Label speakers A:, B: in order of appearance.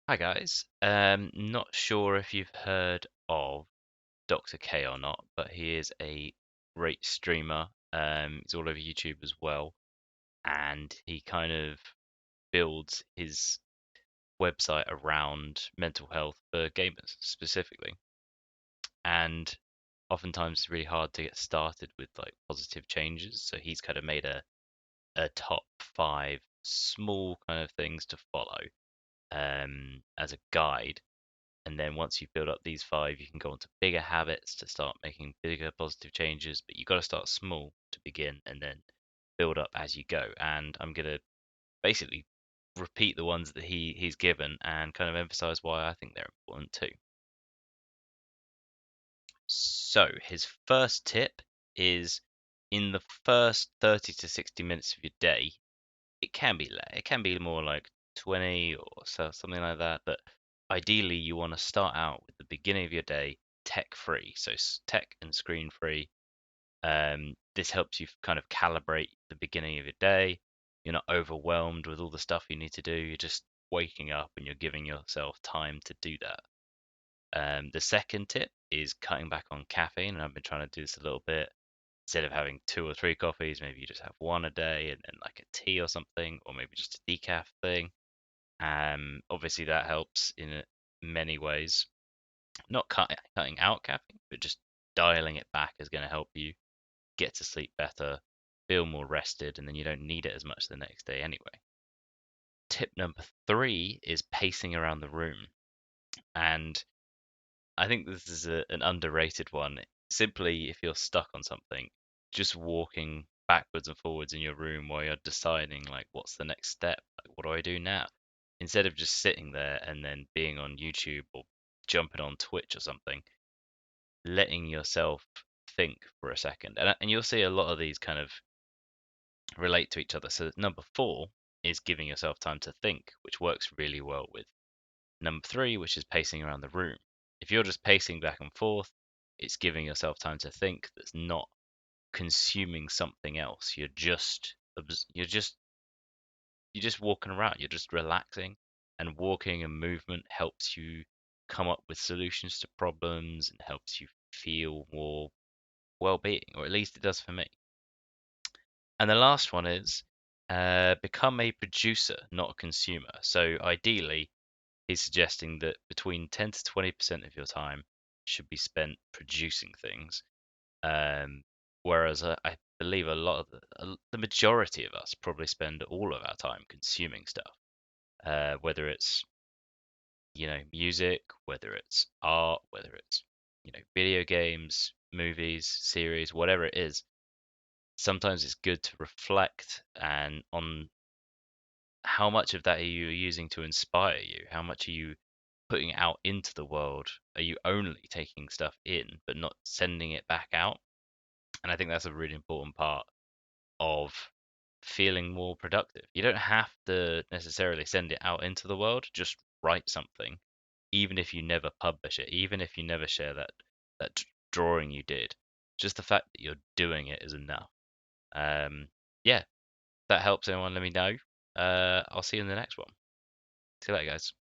A: Hi guys. Not sure if you've heard of Dr. K or not, but he is a great streamer. He's all over YouTube as well, and he kind of builds his website around mental health for gamers specifically. And oftentimes it's really hard to get started with like positive changes. So he's kind of made a top five small kind of things to follow as a guide. And then once you build up these five, you can go on to bigger habits to start making bigger positive changes. But you've got to start small to begin and then build up as you go. And I'm going to basically repeat the ones that he's given and kind of emphasize why I think they're important too. So his first tip is in the first 30 to 60 minutes of your day, it can be more like 20 or so, something like that, but ideally you want to start out with the beginning of your day tech free, so tech and screen free. This helps you kind of calibrate the beginning of your day. You're not overwhelmed with all the stuff you need to do. You're just waking up and you're giving yourself time to do that. The second tip is cutting back on caffeine, and I've been trying to do this a little bit. Instead of having two or three coffees, maybe you just have one a day and then like a tea or something, or maybe just a decaf thing. Obviously that helps in many ways. Not cutting out caffeine, but just dialing it back is going to help you get to sleep better, feel more rested, and then you don't need it as much the next day anyway. Tip number three is pacing around the room. And I think this is an underrated one. Simply, if you're stuck on something, just walking backwards and forwards in your room while you're deciding, like, what's the next step? Like, what do I do now? Instead of just sitting there and then being on YouTube or jumping on Twitch or something, letting yourself think for a second. And you'll see a lot of these kind of relate to each other. So, number four is giving yourself time to think, which works really well with number three, which is pacing around the room. If you're just pacing back and forth, it's giving yourself time to think that's not consuming something else. You're just walking around, you're just relaxing, and walking and movement helps you come up with solutions to problems and helps you feel more well-being, or at least it does for me. And the last one is become a producer, not a consumer. So ideally, he's suggesting that between 10 to 20% of your time should be spent producing things, um, whereas I believe the majority of us probably spend all of our time consuming stuff, whether it's music, whether it's art, whether it's video games, movies, series, whatever it is. Sometimes it's good to reflect and on how much of that are you using to inspire you? How much are you putting it out into the world? Are you only taking stuff in but not sending it back out? And I think that's a really important part of feeling more productive. You don't have to necessarily send it out into the world, just write something, even if you never publish it, even if you never share that drawing you did. Just the fact that you're doing it is enough. Yeah, if that helps anyone, let me know. I'll see you in the next one. See you later, guys.